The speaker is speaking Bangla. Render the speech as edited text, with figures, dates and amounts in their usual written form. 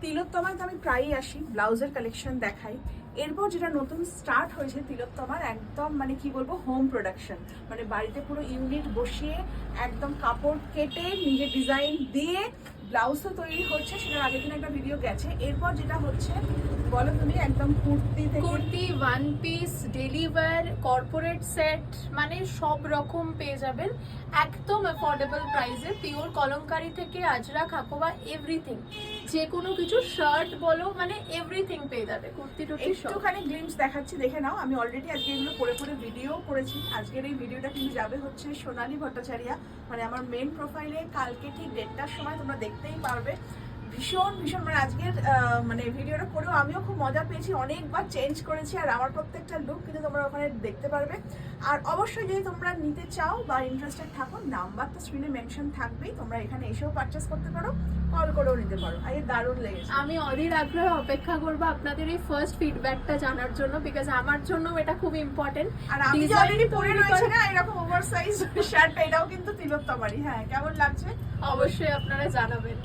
তিলোত্তমায় তো আমি প্রায়ই আসি, ব্লাউজের কালেকশন দেখাই। এরপর যেটা নতুন স্টার্ট হয়েছে তিলোত্তমার, একদম মানে কি বলবো, হোম প্রোডাকশন। মানে বাড়িতে পুরো ইউনিট বসিয়ে একদম কাপড় কেটে নিজে ডিজাইন দিয়ে ব্লাউজও তৈরি হচ্ছে। সেটার আগের দিন একটা ভিডিও গেছে। এরপর যেটা হচ্ছে বলো তুমি, একদম কুর্তি থেকে kurti, one piece, daily wear, corporate set, মানে সব রকম পেয়ে যাবেন একদম অ্যাফোর্ডেবল প্রাইসে। পিওর কলমকারি থেকে আজরা, খাকোয়া, এভরিথিং, যে কোনো কিছু, শার্ট বলো, মানে এভরিথিং পেয়ে যাবে। কুর্তি টুর্তি সব। একটুখানি গ্লিমস দেখাচ্ছি, দেখে নাও। আমি অলরেডি আজকে এগুলো পরে পরে ভিডিও করেছি। আজকের এই ভিডিওটা কিন্তু যাবে হচ্ছে সোনালী ভট্টাচার্য, মানে আমার মেন প্রোফাইলে কালকে ঠিক 1:30টার সময় তোমরা দেখতেই পারবে। ভীষণ ভীষণ মানে আজকের মানে ভিডিওটা করেও আমিও খুব মজা পেয়েছি। অনেকবার চেঞ্জ করেছি আর আমার প্রত্যেকটা লুক কিন্তু তোমরা ওখানে দেখতে পারবে। আর অবশ্যই যদি তোমরা নিতে চাও বা ইন্টারেস্টেড থাকো, নাম্বার তো স্ক্রিনে মেনশন থাকবেই, তোমরা এখানে এসেও পারচেস করতে পারো, কল করেও নিতে পারো। আরে দারুণ লেগেছে। আমি অধীর আগ্রহে অপেক্ষা করবো আপনাদের এই ফার্স্ট ফিডব্যাকটা জানার জন্য, বিকজ আমার জন্য এটা খুব ইম্পর্টেন্ট। আর আমি যে অলরেডি পরে রয়েছে না এরকম ওভারসাইজ শার্ট, এটাও কিন্তু তিলোত্তমারই। হ্যাঁ, কেমন লাগছে অবশ্যই আপনারা জানাবেন।